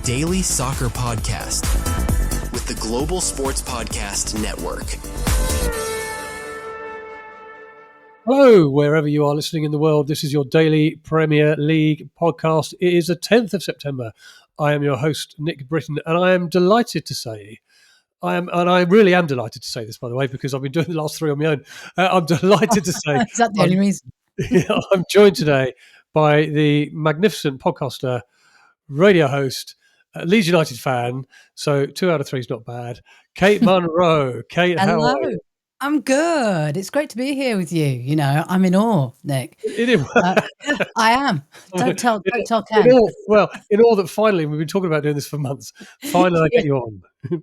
daily soccer podcast with the Global Sports Podcast Network. Hello, wherever you are listening in the world. This is your daily Premier League podcast. It is the 10th of September. I am your host, Nick Britten, and I am delighted to say, I really am delighted to say this, by the way, because I've been doing the last three on my own. I'm delighted to say... Is that the only reason? I'm joined today by the magnificent podcaster, radio host, Leeds United fan, so 2 out of 3 is not bad, Cate Munro. Cate, how are you? I'm good. It's great to be here with you. You know, I'm in awe, Nick. I am. Don't tell Ken. In awe that finally, we've been talking about doing this for months. Finally, I get you on.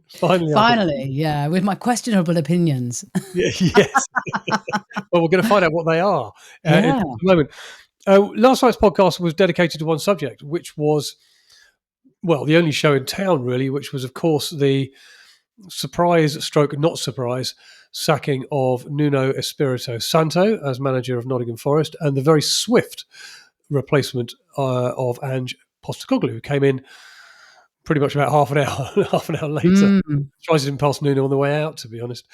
Finally, yeah, with my questionable opinions. Yes. Well, we're going to find out what they are in a moment. Last night's podcast was dedicated to one subject, which was, well, the only show in town, really, which was, of course, the not surprise sacking of Nuno Espirito Santo as manager of Nottingham Forest, and the very swift replacement of Ange Postacoglu, who came in pretty much about half an hour later. Tries to pass Nuno on the way out, to be honest.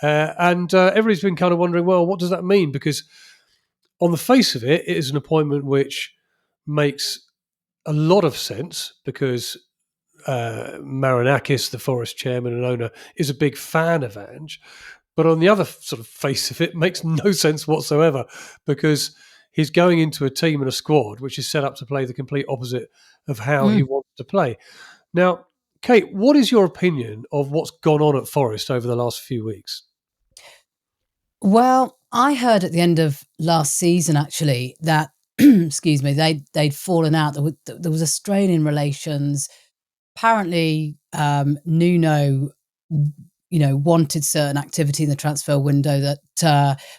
And everybody's been kind of wondering, well, what does that mean? Because on the face of it, it is an appointment which makes a lot of sense, because Marinakis, the Forest chairman and owner, is a big fan of Ange. But on the other sort of face of it, makes no sense whatsoever, because he's going into a team and a squad which is set up to play the complete opposite of how he wants to play. Now, Cate, what is your opinion of what's gone on at Forest over the last few weeks? Well, I heard at the end of last season, actually, that, excuse me, they'd fallen out. There was a strain in relations. Apparently, Nuno, wanted certain activity in the transfer window that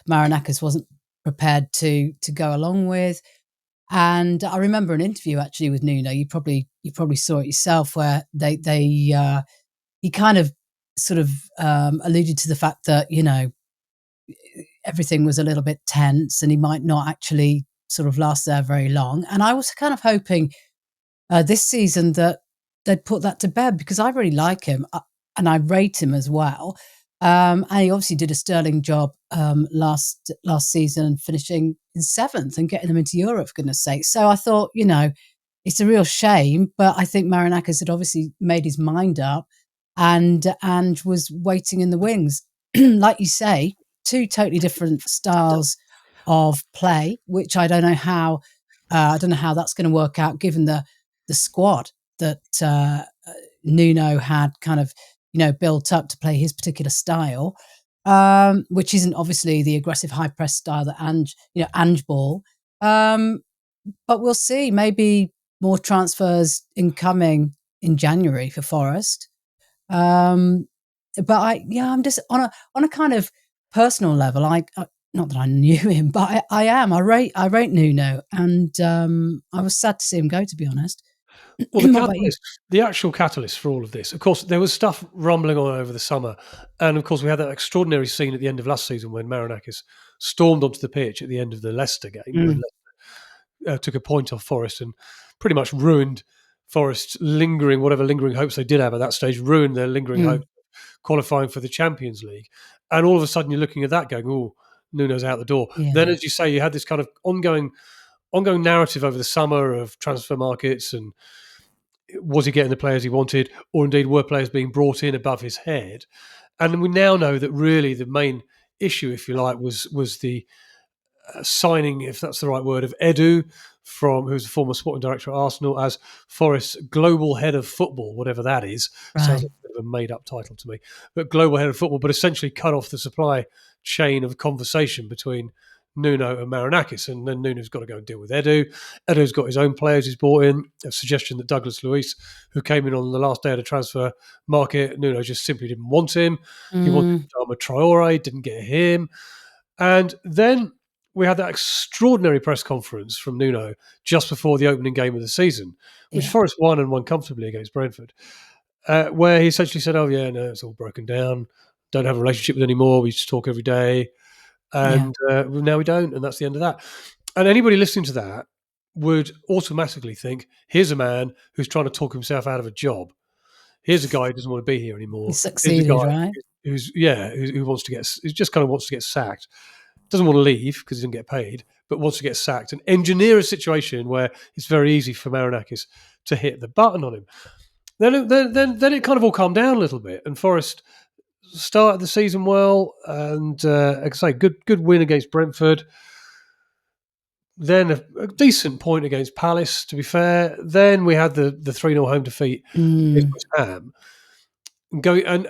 Marinakis wasn't prepared to go along with. And I remember an interview actually with Nuno. You probably saw it yourself, where he kind of sort of alluded to the fact that everything was a little bit tense and he might not actually sort of last there very long. And I was kind of hoping this season that they'd put that to bed, because I really like him and I rate him as well. And he obviously did a sterling job last season, finishing in 7th and getting them into Europe, for goodness sake. So I thought, it's a real shame, but I think Marinakis had obviously made his mind up and was waiting in the wings. Like you say, 2 totally different styles of play, which I don't know how that's going to work out, given the squad that Nuno had kind of built up to play his particular style, which isn't obviously the aggressive high press style that Ange ball. But we'll see. Maybe more transfers incoming in January for Forest. But I'm just on a kind of personal level. I not that I knew him, but I rate Nuno, and I was sad to see him go, to be honest. Well, the actual catalyst for all of this, of course, there was stuff rumbling on over the summer. And, of course, we had that extraordinary scene at the end of last season when Marinakis stormed onto the pitch at the end of the Leicester game. When Leicester, took a point off Forest and pretty much ruined Forest's whatever lingering hopes they did have at that stage, ruined their lingering hope of qualifying for the Champions League. And all of a sudden you're looking at that going, oh, Nuno's out the door. Yeah. Then, as you say, you had this kind of ongoing narrative over the summer of transfer markets, and was he getting the players he wanted, or indeed were players being brought in above his head? And we now know that really the main issue, if you like, was the signing, if that's the right word, of Edu, who's a former sporting director at Arsenal, as Forest's global head of football, whatever that is. Right. Sounds like a bit of a made-up title to me. But global head of football, but essentially cut off the supply chain of conversation between Nuno and Marinakis, and then Nuno's got to go and deal with Edu. Edu's got his own players he's brought in. A suggestion that Douglas Luiz, who came in on the last day of the transfer market, Nuno just simply didn't want him. He wanted Adama Traore, didn't get him. And then we had that extraordinary press conference from Nuno just before the opening game of the season, which Forest won, and won comfortably against Brentford, where he essentially said, it's all broken down. Don't have a relationship with anymore. We just talk every day. And now we don't, and that's the end of that. And anybody listening to that would automatically think, here's a man who's trying to talk himself out of a job. Here's a guy who doesn't want to be here anymore. He Here's a succeeded, guy right? who wants to who just kind of wants to get sacked. Doesn't want to leave because he doesn't get paid, but wants to get sacked and engineer a situation where it's very easy for Marinakis to hit the button on him. Then it kind of all calmed down a little bit, and Forest started the season well, and like I say, good win against Brentford. Then a decent point against Palace, to be fair. Then we had the 3-0 home defeat against West Ham. And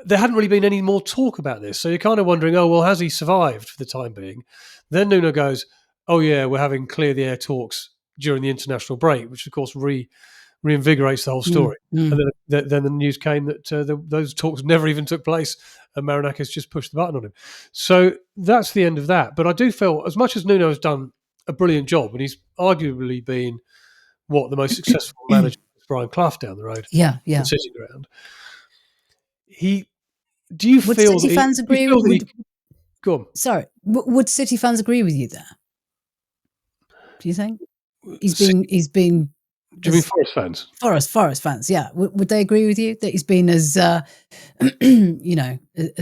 there hadn't really been any more talk about this. So you're kind of wondering, oh, well, has he survived for the time being? Then Nuno goes, oh, yeah, we're having clear the air talks during the international break, which, of course, reinvigorates the whole story. And then the news came that those talks never even took place, and Marinakis just pushed the button on him. So that's the end of that. But I do feel, as much as Nuno has done a brilliant job, and he's arguably been the most successful manager with Brian Clough down the road, in City Ground. Do you would feel City fans agree? Go on. Sorry, would City fans agree with you there? Do you think he's been? Do you mean Forest fans? Forest fans, yeah. Would they agree with you that he's been as as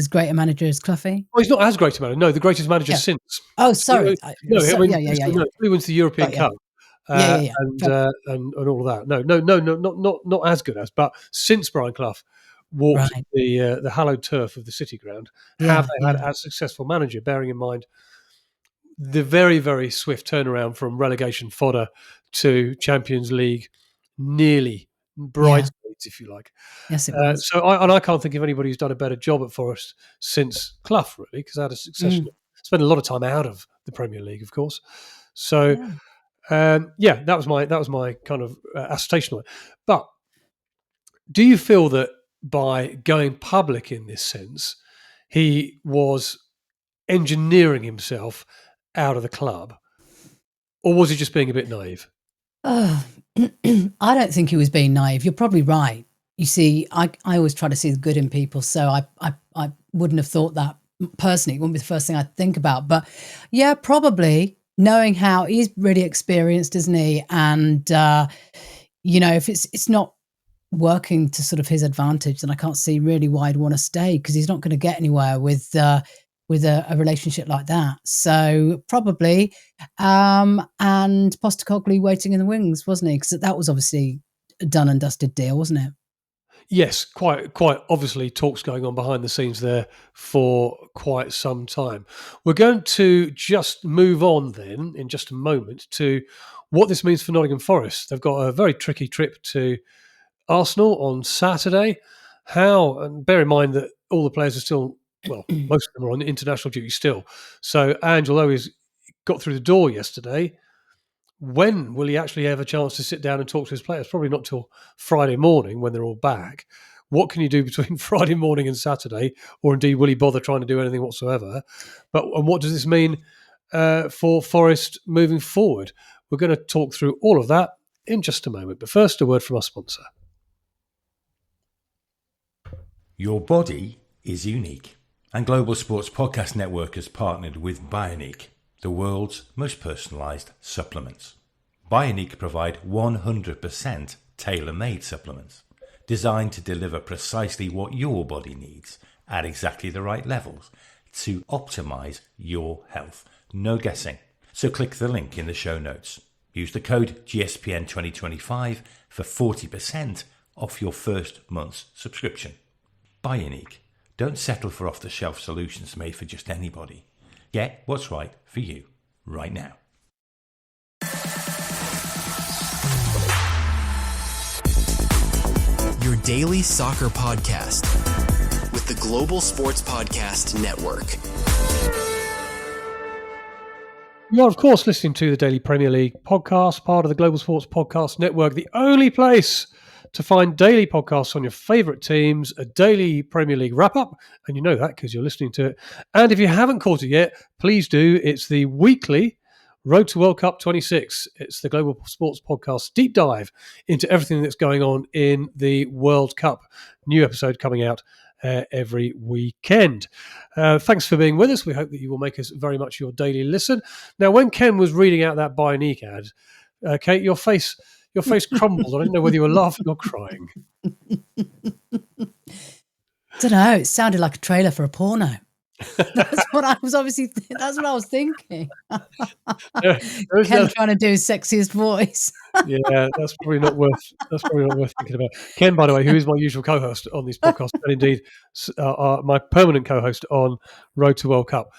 great a manager as Cloughie? Well, he's not as great a manager. No, the greatest manager since. Oh, sorry. He wins the European Cup. And all of that. No, not as good as, but since Brian Clough walked the hallowed turf of the City Ground, have they had a successful manager? Bearing in mind the very, very swift turnaround from relegation fodder to Champions League, nearly bridesmaids, if you like. Yes, it was. So I can't think of anybody who's done a better job at Forest since Clough, really, because I had a succession. Spent a lot of time out of the Premier League, of course. So. That was my kind of assertion on it. But do you feel that by going public in this sense, he was engineering himself out of the club, or was he just being a bit naive? I don't think he was being naive. You're probably right. You see, I always try to see the good in people, so I wouldn't have thought that personally. It wouldn't be the first thing I'd think about. But yeah, probably. Knowing how he's really experienced, isn't he? And if it's not working to sort of his advantage, then I can't see really why he'd want to stay, because he's not going to get anywhere with a relationship like that. So probably, and Postecoglou waiting in the wings, wasn't he? Because that was obviously a done and dusted deal, wasn't it? Yes, quite obviously talks going on behind the scenes there for quite some time. We're going to just move on then in just a moment to what this means for Nottingham Forest. They've got a very tricky trip to Arsenal on Saturday. And bear in mind that all the players are still, most of them are on international duty still. So Ange, although he's got through the door yesterday, when will he actually have a chance to sit down and talk to his players? Probably not till Friday morning when they're all back. What can you do between Friday morning and Saturday? Or indeed, will he bother trying to do anything whatsoever? And what does this mean for Forest moving forward? We're going to talk through all of that in just a moment. But first, a word from our sponsor. Your body is unique. And Global Sports Podcast Network has partnered with Bionique, the world's most personalised supplements. Bionique provide 100% tailor-made supplements designed to deliver precisely what your body needs at exactly the right levels to optimise your health. No guessing. So click the link in the show notes. Use the code GSPN2025 for 40% off your first month's subscription. Bionique. Don't settle for off-the-shelf solutions made for just anybody. Get what's right for you right now. Your daily soccer podcast with the Global Sports Podcast Network. You are, of course, listening to the Daily Premier League podcast, part of the Global Sports Podcast Network, the only place to find daily podcasts on your favourite teams, a daily Premier League wrap-up, and you know that because you're listening to it. And if you haven't caught it yet, please do. It's the weekly Road to World Cup 26. It's the Global Sports Podcast deep dive into everything that's going on in the World Cup. New episode coming out every weekend. Thanks for being with us. We hope that you will make us very much your daily listen. Now, when Ken was reading out that Bionique ad, Cate, your face crumbled. I didn't know whether you were laughing or crying. Don't know. It sounded like a trailer for a porno. That's what I was That's what I was thinking. Ken trying to do his sexiest voice. Yeah, that's probably not worth thinking about. Ken, by the way, who is my usual co-host on these podcasts, and indeed my permanent co-host on Road to World Cup,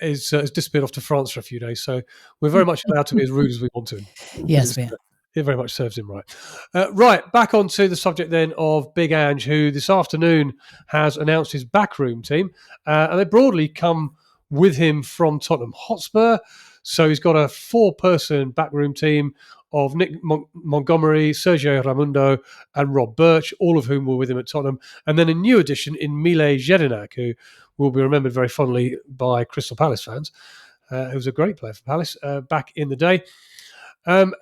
has disappeared off to France for a few days. So we're very much allowed to be as rude as we want to him. Yes, we are. It very much serves him right. Right, back onto the subject then of Big Ange, who this afternoon has announced his backroom team, and they broadly come with him from Tottenham Hotspur. So he's got a 4-person backroom team of Nick Montgomery, Sergio Ramundo, and Rob Birch, all of whom were with him at Tottenham. And then a new addition in Mile Jedinak, who will be remembered very fondly by Crystal Palace fans, who was a great player for Palace back in the day. They've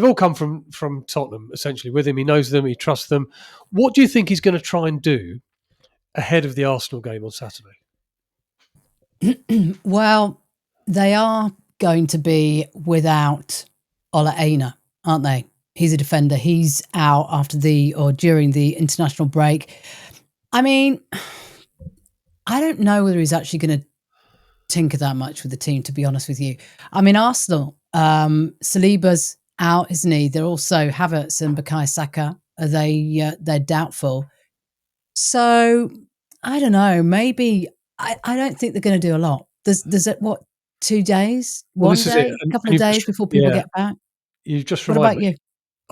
all come from Tottenham, essentially, with him. He knows them, he trusts them. What do you think he's going to try and do ahead of the Arsenal game on Saturday? Well, they are going to be without Ola Aina, aren't they? He's a defender. He's out during the international break. I mean, I don't know whether he's actually going to tinker that much with the team, to be honest with you. I mean, Arsenal, Saliba's out, isn't he? They're also Havertz and Bukayo Saka. They're doubtful. So I don't know. Maybe I don't think they're going to do a lot. There's 2 days, one day, a couple of days before people get back. You've just What reminded about me. you?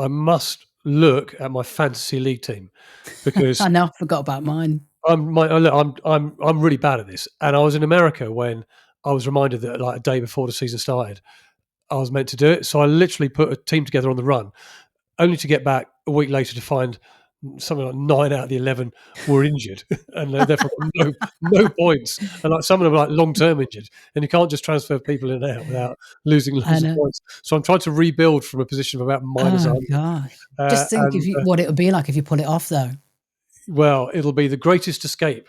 I must look at my fantasy league team because I know I forgot about mine. I'm really bad at this, and I was in America when I was reminded that like a day before the season started, I was meant to do it. So I literally put a team together on the run, only to get back a week later to find something like 9 out of the 11 were injured, and therefore no points. And like some of them are like long-term injured, and you can't just transfer people in and out without losing loads of points. So I'm trying to rebuild from a position of about minus 100. Gosh. Just think what it would be like if you pull it off, though. Well, it'll be the greatest escape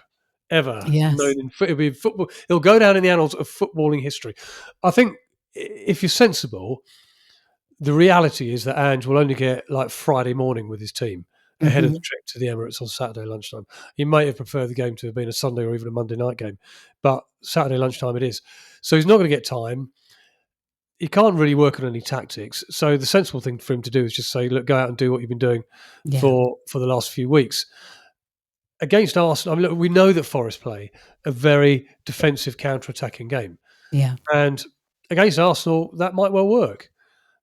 ever known in it'll be football. It'll go down in the annals of footballing history. I think if you're sensible, the reality is that Ange will only get like Friday morning with his team ahead of the trip to the Emirates on Saturday lunchtime. He might have preferred the game to have been a Sunday or even a Monday night game, but Saturday lunchtime it is. So he's not going to get time. He can't really work on any tactics. So the sensible thing for him to do is just say, look, go out and do what you've been doing for the last few weeks. Against Arsenal, I mean, look, we know that Forest play a very defensive counter-attacking game. Yeah. And against Arsenal, that might well work.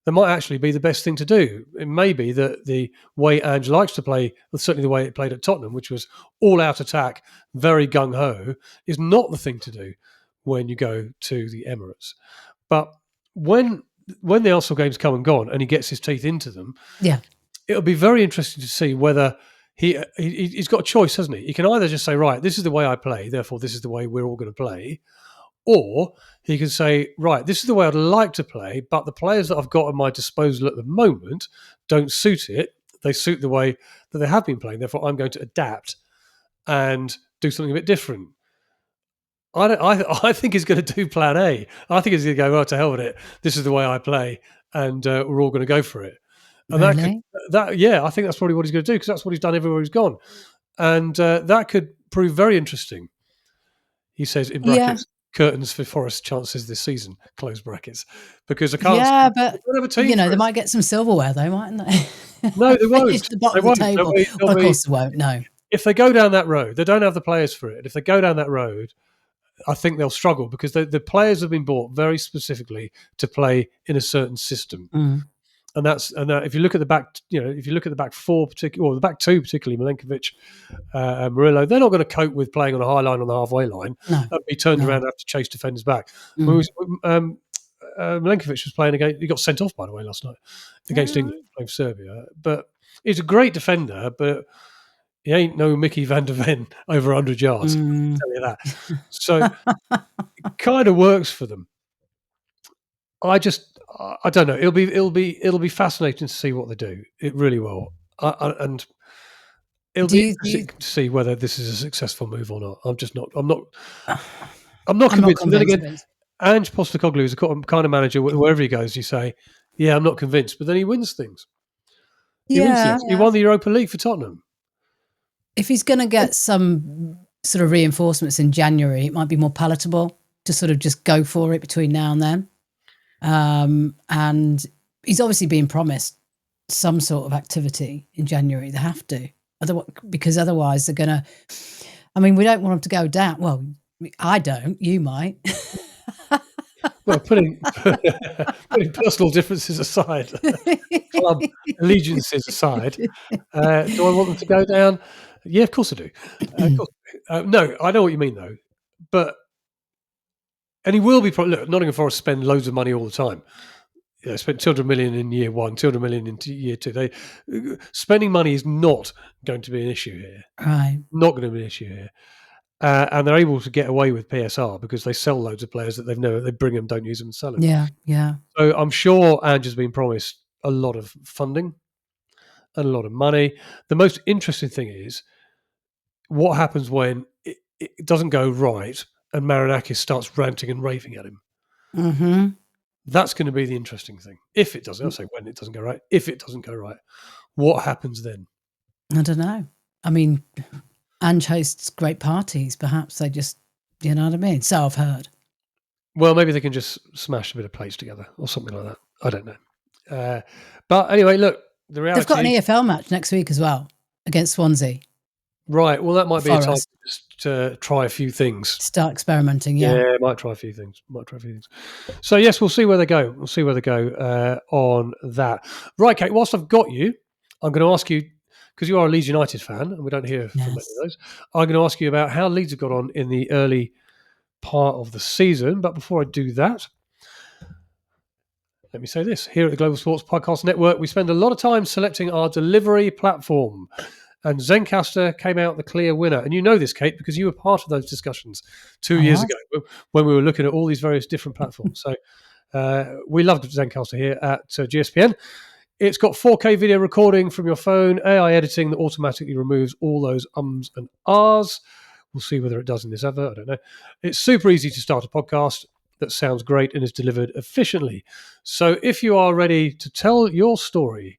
That might actually be the best thing to do. It may be that the way Ange likes to play, certainly the way it played at Tottenham, which was all-out attack, very gung-ho, is not the thing to do when you go to the Emirates. But when the Arsenal game's come and gone and he gets his teeth into them, it'll be very interesting to see whether he's got a choice, hasn't he? He can either just say, right, this is the way I play, therefore this is the way we're all going to play, or he can say, right, this is the way I'd like to play, but the players that I've got at my disposal at the moment don't suit it. They suit the way that they have been playing. Therefore, I'm going to adapt and do something a bit different. I think he's going to do plan A. I think he's going to go, well, to hell with it. This is the way I play, and we're all going to go for it. And I think that's probably what he's going to do, because that's what he's done everywhere he's gone. And that could prove very interesting. He says in brackets, curtains for Forest chances this season, close brackets, because I can't. Yeah, but they might get some silverware though, mightn't they? No, they won't. It's the bottom of the table. Of course they won't. No. If they go down that road, they don't have the players for it. If they go down that road, I think they'll struggle, because the players have been bought very specifically to play in a certain system. And if you look at the back, if you look at the back four, particularly, or the back two, particularly Milenkovic and Murillo, they're not going to cope with playing on a high line on the halfway line and be turned around and have to chase defenders back. Milenkovic was playing against. He got sent off, by the way, last night against England, playing for Serbia. But he's a great defender, but he ain't no Mickey van der Ven over 100 yards. I'll tell you that. So it kind of works for them. I don't know. It'll be fascinating to see what they do. It really will, and it'll be interesting to see whether this is a successful move or not. I'm not convinced. But then again, Ange Postacoglu is a kind of manager wherever he goes, you say, yeah, I'm not convinced, but then he wins things. He wins things. He won the Europa League for Tottenham. If he's going to get some sort of reinforcements in January, it might be more palatable to sort of just go for it between now and then. And he's obviously being promised some sort of activity in January. They have to, because otherwise they're going to. I mean, we don't want them to go down. Well, I don't. You might. Well, putting personal differences aside, club allegiances aside, do I want them to go down? Yeah, of course I do. No, I know what you mean though. And he will be. Look, Nottingham Forest spend loads of money all the time. They spent 200 million in year one, 200 million in year two. Spending money is not going to be an issue here. Right. Not going to be an issue here. And they're able to get away with PSR because they sell loads of players that they bring them, don't use them, and sell them. Yeah. So I'm sure Ange has been promised a lot of funding and a lot of money. The most interesting thing is what happens when it doesn't go right and Marinakis starts ranting and raving at him. Mm-hmm. That's going to be the interesting thing. If it doesn't, I'll say when it doesn't go right. If it doesn't go right, what happens then? I don't know. I mean, Ange hosts great parties. Perhaps they just, you know what I mean? So I've heard. Well, maybe they can just smash a bit of plates together or something like that. I don't know. But anyway, look, the reality... They've got an EFL match next week as well against Swansea. Right. Well, that might be a time Forest. to try a few things. Start experimenting, yeah. Yeah, might try a few things. So, yes, we'll see where they go. On that. Right, Kate, whilst I've got you, I'm going to ask you, because you are a Leeds United fan, and we don't hear from many of those, I'm going to ask you about how Leeds have got on in the early part of the season. But before I do that, let me say this. Here at the Global Sports Podcast Network, we spend a lot of time selecting our delivery platform. And Zencastr came out the clear winner. And you know this, Kate, because you were part of those discussions 2 years ago when we were looking at all these various different platforms. So we love Zencastr here at GSPN. It's got 4K video recording from your phone, AI editing that automatically removes all those ums and ahs. We'll see whether it does in this advert. I don't know. It's super easy to start a podcast that sounds great and is delivered efficiently. So if you are ready to tell your story,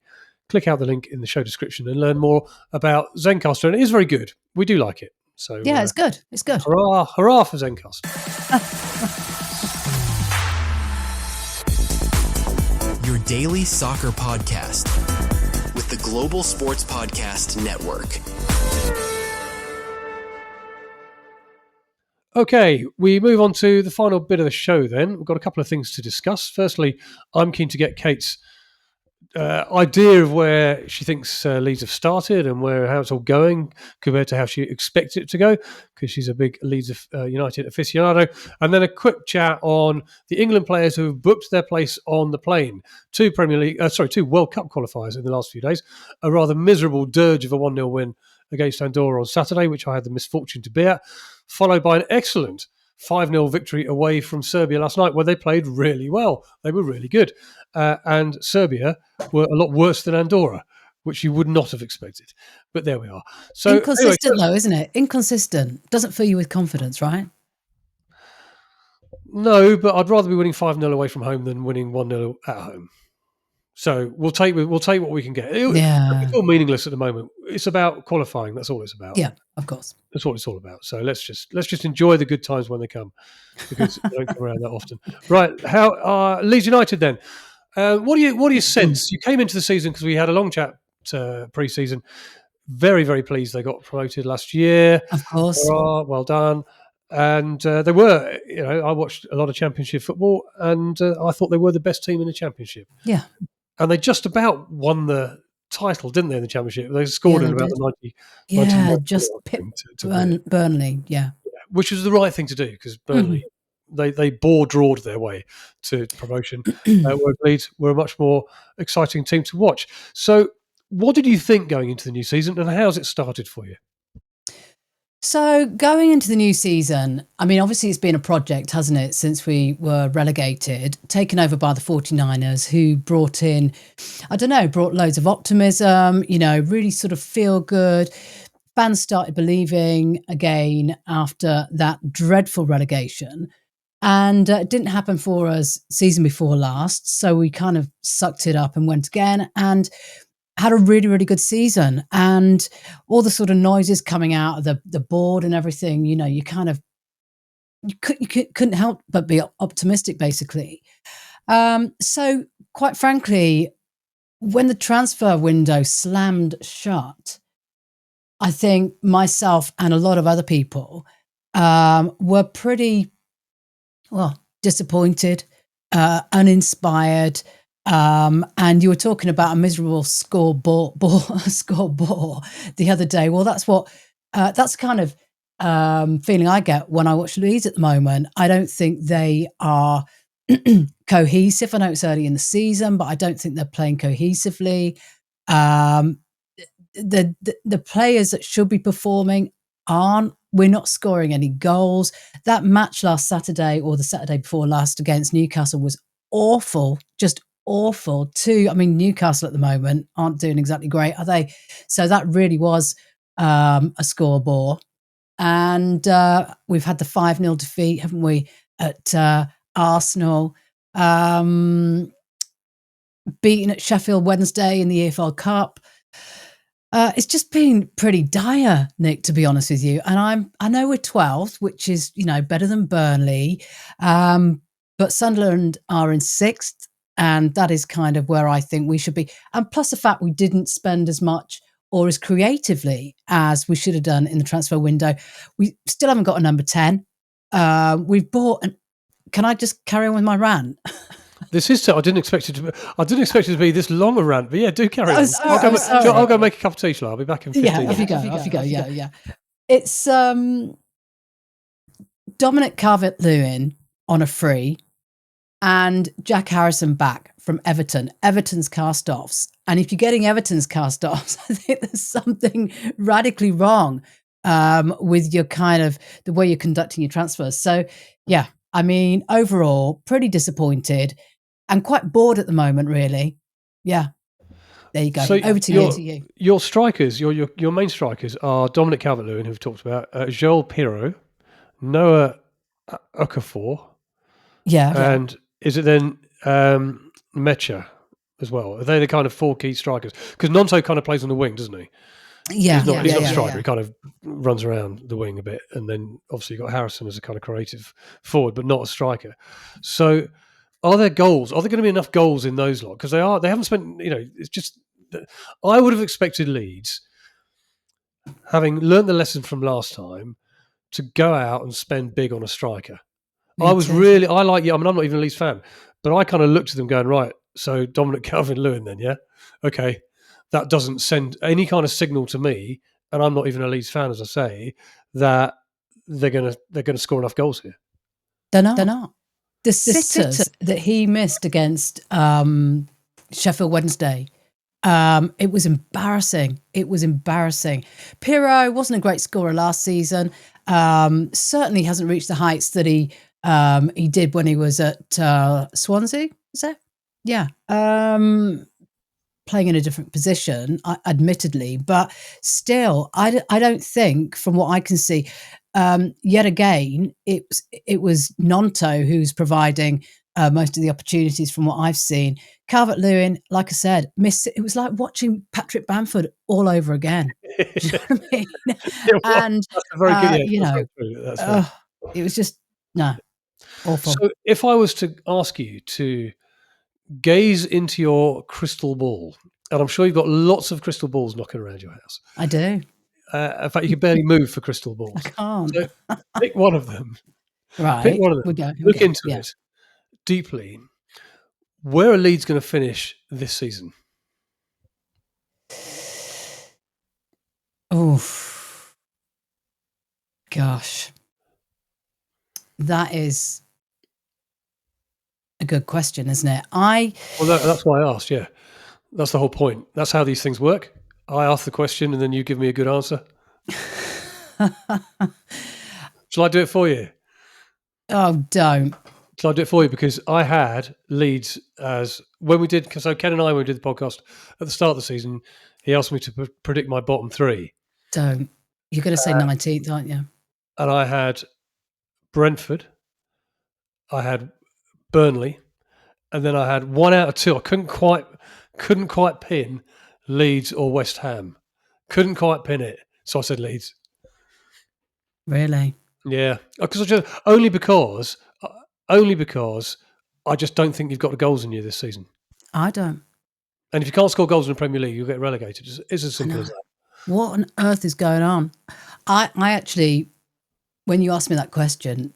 click out the link in the show description and learn more about Zencastr. And it is very good. We do like it. So yeah, it's good. It's good. Hurrah for Zencastr. Your daily soccer podcast with the Global Sports Podcast Network. Okay, we move on to the final bit of the show then. We've got a couple of things to discuss. Firstly, I'm keen to get Kate's idea of where she thinks Leeds have started and how it's all going compared to how she expects it to go, because she's a big Leeds United aficionado. And then a quick chat on the England players who have booked their place on the plane. Two World Cup qualifiers in the last few days. A rather miserable dirge of a 1-0 win against Andorra on Saturday, which I had the misfortune to be at, followed by an excellent 5-0 victory away from Serbia last night, where they played really well. They were really good. And Serbia were a lot worse than Andorra, which you would not have expected. But there we are. So inconsistent, though, isn't it? Inconsistent. Doesn't fill you with confidence, right? No, but I'd rather be winning 5-0 away from home than winning 1-0 at home. So we'll take what we can get. It's all meaningless at the moment. It's about qualifying. That's all it's about. Yeah, of course. That's what it's all about. So let's just enjoy the good times when they come, because they don't come around that often. Right? How Leeds United then? What do you sense? You came into the season because we had a long chat pre-season. Very, very pleased they got promoted last year. Of course. Well done. And they were, I watched a lot of Championship football, and I thought they were the best team in the Championship. Yeah. And they just about won the title, didn't they, in the Championship? They scored in about the 90. Yeah, just Burnley, yeah. Which was the right thing to do, because Burnley, they bore-drawed their way to promotion, whereas Leeds were a much more exciting team to watch. So what did you think going into the new season, and how's it started for you? So going into the new season, I mean, obviously it's been a project, hasn't it, since we were relegated, taken over by the 49ers, who brought loads of optimism, really sort of feel good. Fans started believing again after that dreadful relegation. And it didn't happen for us season before last. So we kind of sucked it up and went again and had a really, really good season. And all the sort of noises coming out of the board and everything, you know, you kind of, you couldn't help but be optimistic, basically. So quite frankly, when the transfer window slammed shut, I think myself and a lot of other people were pretty, well, disappointed, uninspired. And you were talking about a miserable score bore the other day. Well, that's what, that's kind of feeling I get when I watch Leeds at the moment. I don't think they are cohesive. I know it's early in the season, but I don't think they're playing cohesively. The players that should be performing aren't. We're not scoring any goals. That match last Saturday or the Saturday before last against Newcastle was awful, just awful too. I mean, Newcastle at the moment aren't doing exactly great, are they? So that really was a score bore. And we've had the 5-0 defeat, haven't we, at Arsenal. Beaten at Sheffield Wednesday in the EFL Cup. It's just been pretty dire, Nick, to be honest with you. And I know we're 12th, which is, you know, better than Burnley. But Sunderland are in 6th, and that is kind of where I think we should be. And plus the fact we didn't spend as much or as creatively as we should have done in the transfer window. We still haven't got a number 10. We've bought can I just carry on with my rant? This is. I didn't expect it to be this long a rant, but yeah, do carry on. Sorry. I'll go make a cup of tea, shall I? I'll be back in 15 minutes. Off you go. Yeah. It's Dominic Calvert-Lewin on a free and Jack Harrison back from Everton. Everton's cast-offs. And if you're getting Everton's cast-offs, I think there's something radically wrong with your kind of the way you're conducting your transfers. So, yeah, I mean, overall, pretty disappointed and quite bored at the moment, really. Yeah. There you go. So over to you. Your strikers, your main strikers are Dominic Calvert-Lewin, who we've talked about, Joel Pirro, Noah Okafor, and is it then Mecha as well? Are they the kind of 4 key strikers? Because Nonto kind of plays on the wing, doesn't he? Yeah, he's not a striker. He kind of runs around the wing a bit, and then obviously you've got Harrison as a kind of creative forward, but not a striker. So, are there goals? Are there going to be enough goals in those lot? Because they haven't spent. You know, it's just. I would have expected Leeds, having learnt the lesson from last time, to go out and spend big on a striker. I like you. I mean, I'm not even a Leeds fan, but I kind of looked at them going, right, so Dominic Calvert-Lewin then, yeah? Okay. That doesn't send any kind of signal to me, and I'm not even a Leeds fan, as I say, that they're gonna score enough goals here. They're not. The sitters that he missed against Sheffield Wednesday, it was embarrassing. Pirro wasn't a great scorer last season. Certainly hasn't reached the heights that he did when he was at Swansea. Is it? Yeah. Playing in a different position, admittedly, but still, I don't think, from what I can see, yet again, it was Nonto who's providing most of the opportunities from what I've seen. Calvert-Lewin, like I said, missed it. It was like watching Patrick Bamford all over again. Do you know what I mean? And that's a very good, it was just awful. So, if I was to ask you to gaze into your crystal ball, and I'm sure you've got lots of crystal balls knocking around your house. I do. In fact, you can barely move for crystal balls. I can't. So pick one of them. Right. Pick one of them. Look into it deeply. Where are Leeds going to finish this season? Oh, gosh. That is a good question, isn't it? That's why I asked, yeah. That's the whole point. That's how these things work. I ask the question and then you give me a good answer. Shall I do it for you? Oh, don't. Shall I do it for you? Because I had Leeds as, when Ken and I, when we did the podcast at the start of the season, he asked me to predict my bottom 3. Don't. You're going to say 19th, aren't you? And I had Brentford, I had Burnley, and then I had 1 out of 2. I couldn't quite pin Leeds or West Ham. Couldn't quite pin it, so I said Leeds. Really? Yeah, because only because I just don't think you've got the goals in you this season. I don't. And if you can't score goals in the Premier League, you'll get relegated. It's as simple as that. What on earth is going on? I actually, when you asked me that question,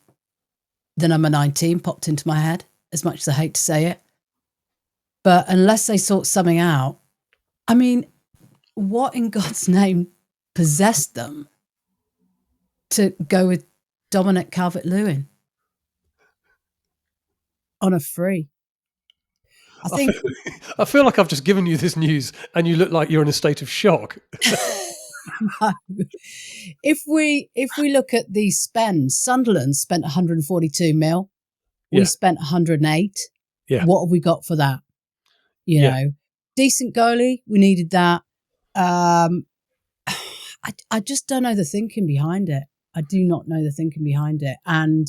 the number 19 popped into my head, as much as I hate to say it. But unless they sort something out, I mean, what in God's name possessed them to go with Dominic Calvert-Lewin on a free? I feel like I've just given you this news and you look like you're in a state of shock. No. If we look at the spend, Sunderland spent 142 mil. We spent 108. Yeah. What have we got for that? You know, decent goalie. We needed that. I just don't know the thinking behind it. I do not know the thinking behind it. And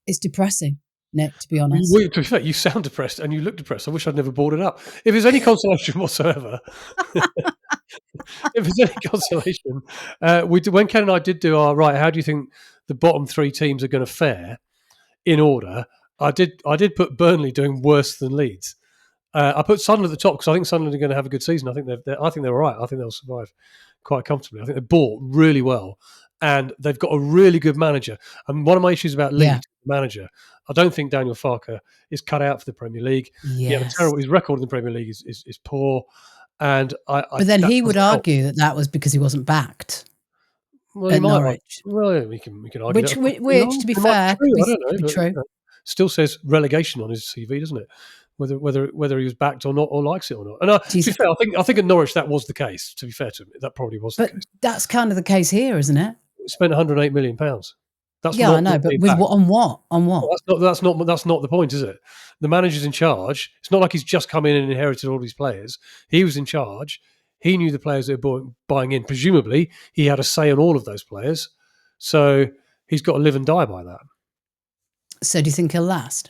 it's depressing, Nick, to be honest. To be fair, you sound depressed and you look depressed. I wish I'd never brought it up. If there's any consolation whatsoever, when Ken and I did do our right, how do you think the bottom 3 teams are going to fare in order? I did put Burnley doing worse than Leeds. I put Sunderland at the top because I think Sunderland are going to have a good season. I think they're all right. I think they'll survive quite comfortably. I think they bought really well, and they've got a really good manager. And one of my issues about Leeds, the manager, I don't think Daniel Farke is cut out for the Premier League. Yes. His record in the Premier League is poor. And but then he would argue that was because he wasn't backed. Well, at Norwich. Well, we can argue which to be fair, could be true. Still says relegation on his CV, doesn't it? Whether he was backed or not, or likes it or not. And to be fair, I think at Norwich that was the case. To be fair to him, that probably was. But the case. That's kind of the case here, isn't it? Spent 108 million pounds. I know, but with on what? Well, that's not the point, is it? The manager's in charge. It's not like he's just come in and inherited all these players. He was in charge. He knew the players that were buying in. Presumably, he had a say on all of those players. So he's got to live and die by that. So do you think he'll last?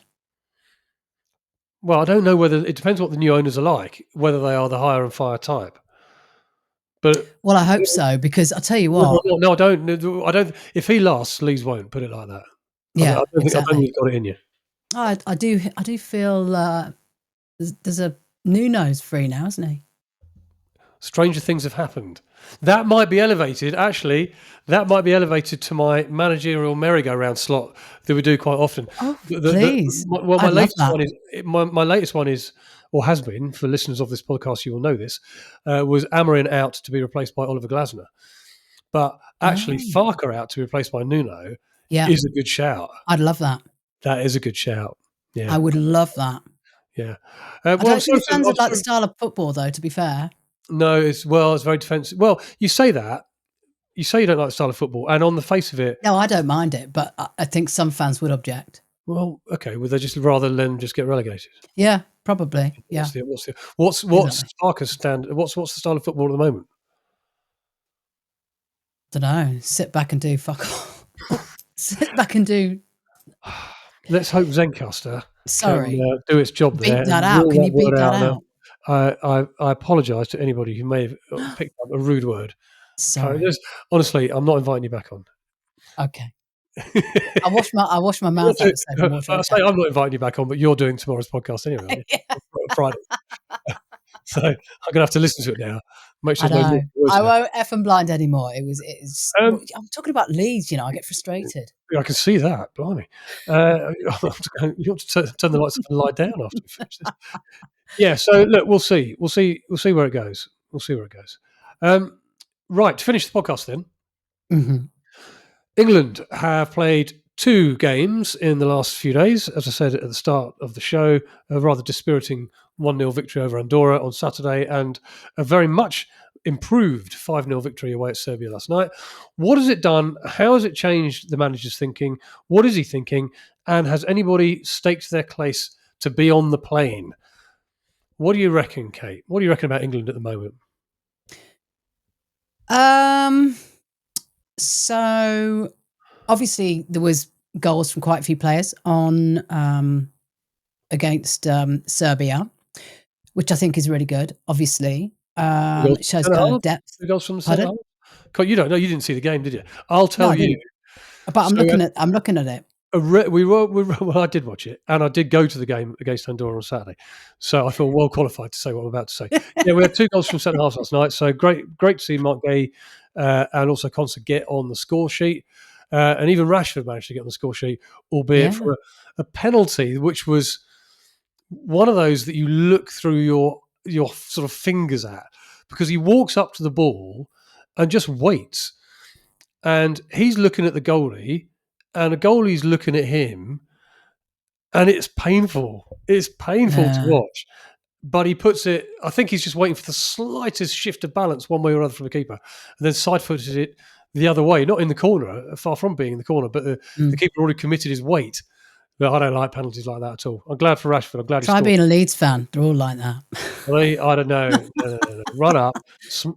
Well, I don't know whether it depends what the new owners are like, whether they are the hire and fire type. But I hope so, because I'll tell you what. No, I don't. If he lasts, Leeds won't. Put it like that. Yeah, I don't think you've got it in you. I do feel there's a Nuno's free now, isn't he? Stranger things have happened. That might be elevated. Actually, that might be elevated to my managerial merry-go-round slot that we do quite often. Oh, please! My latest one is, or has been, for listeners of this podcast, you will know this, was Amarin out to be replaced by Oliver Glasner. But actually, Farke out to be replaced by Nuno is a good shout. I'd love that. That is a good shout. Yeah, I would love that. Yeah. I don't think the fans would like the style of football, though, to be fair. No, it's very defensive. Well, you say that. You say you don't like the style of football, and on the face of it... No, I don't mind it, but I think some fans would object. Well, okay. Would they just rather than just get relegated? Yeah, probably. Yeah. What's Farke's standard? What's the style of football at the moment? I don't know. Sit back and do fuck all. Sit back and do... Let's hope Zencaster can do its job there. Beat that out. Can you beat that out? I apologise to anybody who may have picked up a rude word. Sorry. Honestly, I'm not inviting you back on. Okay. I wash my mouth out. I say I'm not inviting you back on, but you're doing tomorrow's podcast anyway. Friday. So I'm going to have to listen to it now. Make sure I won't F and blind anymore. I'm talking about Leeds, I get frustrated. I can see that, blimey. You want to turn the lights off and lie down after we finish this. Yeah, so look, we'll see where it goes. Right, to finish the podcast then. Mm-hmm. England have played 2 games in the last few days. As I said at the start of the show, a rather dispiriting 1-0 victory over Andorra on Saturday and a very much improved 5-0 victory away at Serbia last night. What has it done? How has it changed the manager's thinking? What is he thinking? And has anybody staked their place to be on the plane? What do you reckon, Kate? What do you reckon about England at the moment? So obviously there was goals from quite a few players on against Serbia, which I think is really good. Obviously, it shows kind of depth. 2 goals from the centre half. You don't know. You didn't see the game, did you? I'll No, tell I you. didn't. But I'm looking at it. Well, I did watch it, and I did go to the game against Andorra on Saturday, so I feel well qualified to say what I'm about to say. Yeah, we had 2 goals from centre halves last night, so great to see Mark Gay and also Conser get on the score sheet, and even Rashford managed to get on the score sheet, albeit for a penalty, which was one of those that you look through your sort of fingers at, because he walks up to the ball and just waits, and he's looking at the goalie. And the goalie's looking at him, and it's painful. It's painful to watch. But he puts it, I think he's just waiting for the slightest shift of balance one way or other from the keeper, and then side-footed it the other way, not in the corner, far from being in the corner, but the keeper already committed his weight. But I don't like penalties like that at all. I'm glad for Rashford. I'm glad he scored. Try being a Leeds fan. They're all like that. I don't know. No. Run up,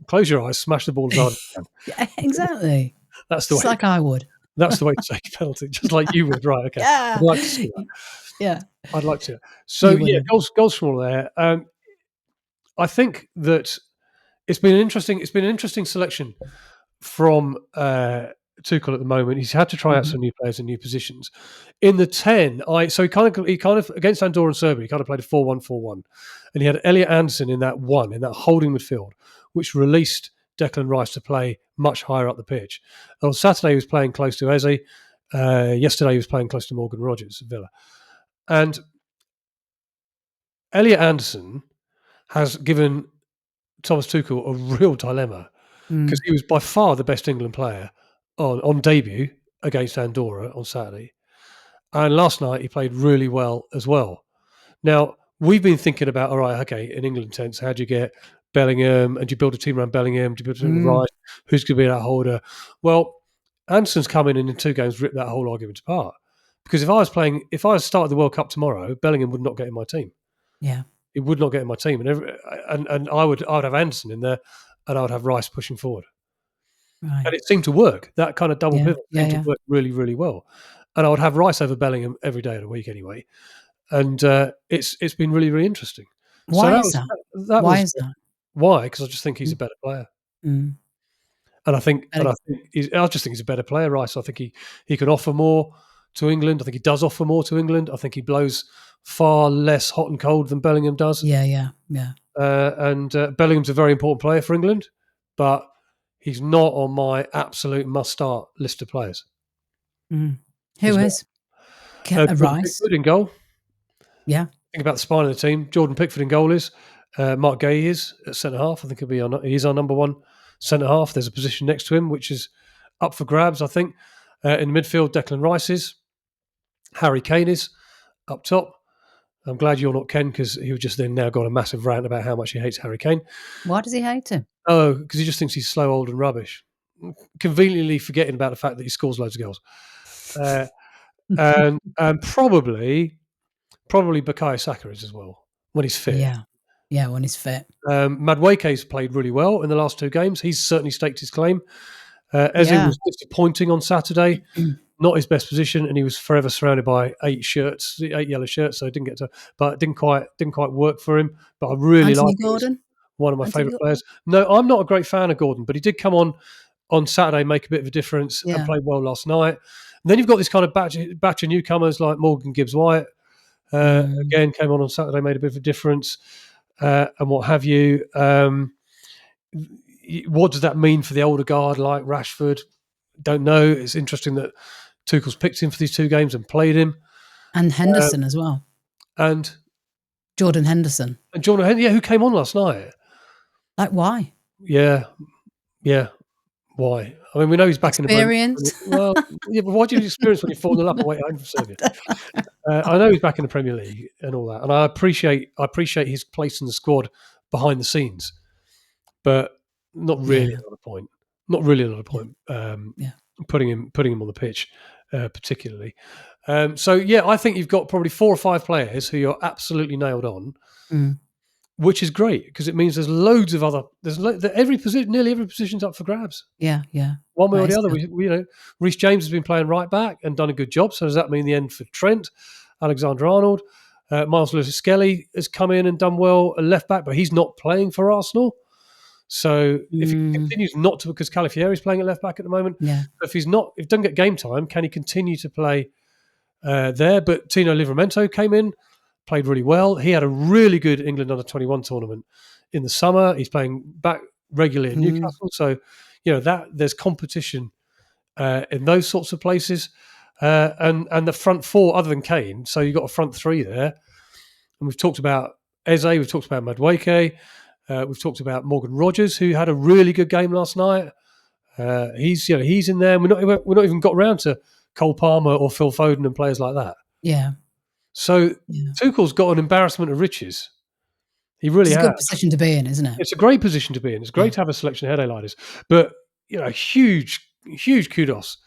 close your eyes, smash the ball as hard as you can. Yeah, exactly. That's the way. Just like I would. That's the way to take a penalty, just like you would. Right, okay. Yeah. I'd like to see that. Yeah. I'd like to. So, yeah, goals from all there. I think that it's been an interesting selection from Tuchel at the moment. He's had to try out some new players in new positions. In the 10, he kind of against Andorra and Serbia, he kind of played a 4-1-4-1. And he had Elliot Anderson in that holding midfield, which released Declan Rice to play much higher up the pitch. On Saturday, he was playing close to Eze. Yesterday, he was playing close to Morgan Rogers at Villa. And Elliot Anderson has given Thomas Tuchel a real dilemma, because he was by far the best England player on debut against Andorra on Saturday. And last night, he played really well as well. Now, we've been thinking about, all right, okay, in England tense, how do you get Bellingham, and do you build a team around Bellingham? Do you build a team around Rice? Who's going to be that holder? Well, Anderson's come in and 2 games ripped that whole argument apart. Because if I started the World Cup tomorrow, Bellingham would not get in my team. Yeah, he would not get in my team, and I would have Anderson in there, and I would have Rice pushing forward. right. And it seemed to work. That kind of double pivot seemed to work really, really well. And I would have Rice over Bellingham every day of the week anyway. And it's been really, really interesting. Why is that? Why is that? Why? Because I just think he's a better player. And I just think he's a better player, Rice. I think he can offer more to England. I think he does offer more to England. I think he blows far less hot and cold than Bellingham does. Yeah. And Bellingham's a very important player for England, but he's not on my absolute must-start list of players. Who is? Rice? Pickford in goal. Yeah. Think about the spine of the team. Jordan Pickford in goal is. Mark Gay is at centre-half. I think he's our number one centre-half. There's a position next to him, which is up for grabs, I think. In the midfield, Declan Rice is. Harry Kane is up top. I'm glad you're not Ken, because he just then now got a massive rant about how much he hates Harry Kane. Why does he hate him? Oh, because he just thinks he's slow, old and rubbish. Conveniently forgetting about the fact that he scores loads of goals. And probably Bukayo Saka is as well, when he's fit. Yeah, when he's fit. Madueke's played really well in the last 2 games. He's certainly staked his claim. Eze was disappointing on Saturday. Not his best position, and he was forever surrounded by 8 yellow shirts, so it didn't quite work for him. But I really like Gordon, one of my favourite players. No, I'm not a great fan of Gordon, but he did come on Saturday, make a bit of a difference, and played well last night. And then you've got this kind of batch of newcomers like Morgan Gibbs-White. Again, came on Saturday, made a bit of a difference, and what have you. What does that mean for the older guard like Rashford? Don't know. It's interesting that Tuchel's picked him for these 2 games and played him. And Henderson as well. And Jordan Henderson. And Jordan Henderson, who came on last night. Like, why? Yeah. Why? I mean, we know he's back in the Premier League. Well, yeah, but why do you experience when you're 4-0 up away home from Serbia? I know he's back in the Premier League and all that, and I appreciate his place in the squad behind the scenes, but not really a lot of point. Not really a lot of point. Putting him on the pitch, particularly. So I think you've got probably 4 or 5 players who you're absolutely nailed on. which is great because it means there's loads of other. Nearly every position's up for grabs. Yeah. One way or That the is other. good. Reece James has been playing right back and done a good job. So does that mean the end for Trent Alexander-Arnold? Miles Lewis-Skelly has come in and done well at left back, but he's not playing for Arsenal. So if he continues not to, because Calafiori's playing at left back at the moment, if he doesn't get game time, can he continue to play there? But Tino Livramento came in, played really well. He had a really good England under-21 tournament in the summer. He's playing back regularly in Newcastle. So, that there's competition in those sorts of places. And the front four, other than Kane, so you've got a front three there. And we've talked about Eze, we've talked about Madueke, we've talked about Morgan Rogers, who had a really good game last night. He's in there. We're not even got around to Cole Palmer or Phil Foden and players like that. Yeah. So Tuchel's got an embarrassment of riches. He really has. It's a good position to be in, isn't it? It's a great position to be in. It's great to have a selection ahead of like this. But huge kudos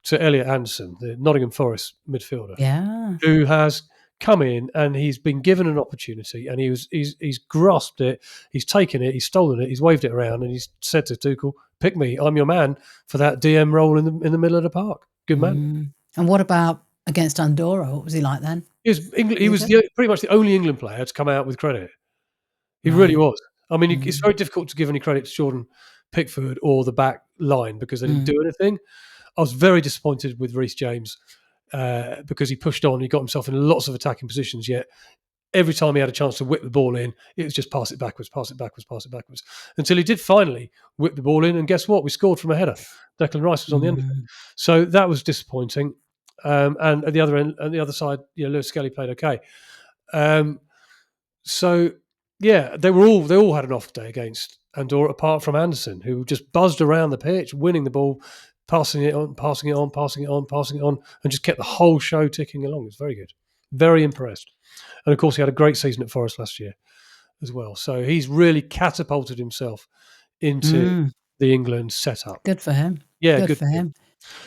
to Elliot Anderson, the Nottingham Forest midfielder, who has come in and he's been given an opportunity and he's grasped it, he's taken it, he's stolen it, he's waved it around, and he's said to Tuchel, "Pick me, I'm your man for that DM role in the middle of the park." Good man. And what about against Andorra? What was he like then? He was pretty much the only England player to come out with credit. He really was. I mean, it's very difficult to give any credit to Jordan Pickford or the back line because they didn't do anything. I was very disappointed with Reece James because he pushed on. He got himself in lots of attacking positions, yet every time he had a chance to whip the ball in, it was just pass it backwards, until he did finally whip the ball in. And guess what? We scored from a header. Declan Rice was on the end of it. So that was disappointing. And at the other end, on the other side, Lewis Skelly played okay. They all had an off day against Andorra, apart from Anderson, who just buzzed around the pitch, winning the ball, passing it on, and just kept the whole show ticking along. It's very good. Very impressed. And of course, he had a great season at Forest last year as well. So he's really catapulted himself into the England setup. Good for him. Yeah, good for him.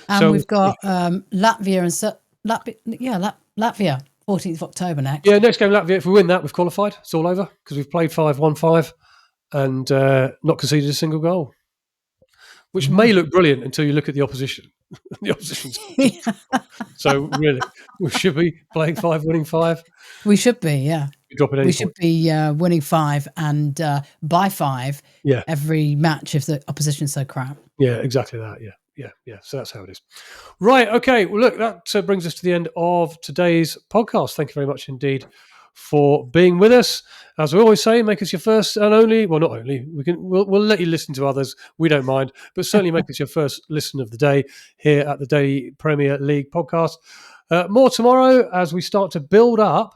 And we've got Latvia and Latvia, 14th of October next. Yeah, next game, Latvia. If we win that, we've qualified. It's all over because we've played 5-1-5 and not conceded a single goal, which may look brilliant until you look at the opposition. The opposition's so really, we should be playing 5, winning 5. We should be, yeah. We should be winning 5 and by 5 every match if the opposition's so crap. Yeah, exactly that. Yeah. So that's how it is. Right. Okay. Well, look, that brings us to the end of today's podcast. Thank you very much indeed for being with us. As we always say, make us your first and only. Well, not only. We'll let you listen to others. We don't mind, but certainly make us your first listen of the day here at the Daily Premier League podcast. More tomorrow as we start to build up,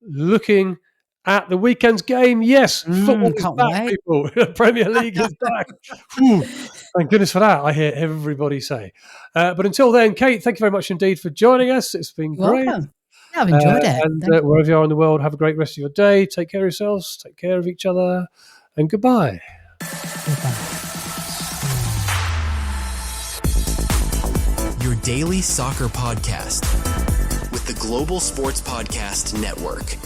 looking at the weekend's game. Yes, football is back, people. Premier League is back. Whew, thank goodness for that, I hear everybody say. But until then, Kate, thank you very much indeed for joining us. It's been great. Welcome. Yeah, I've enjoyed it. And wherever you are in the world, have a great rest of your day. Take care of yourselves. Take care of each other. And goodbye. Your daily soccer podcast with the Global Sports Podcast Network.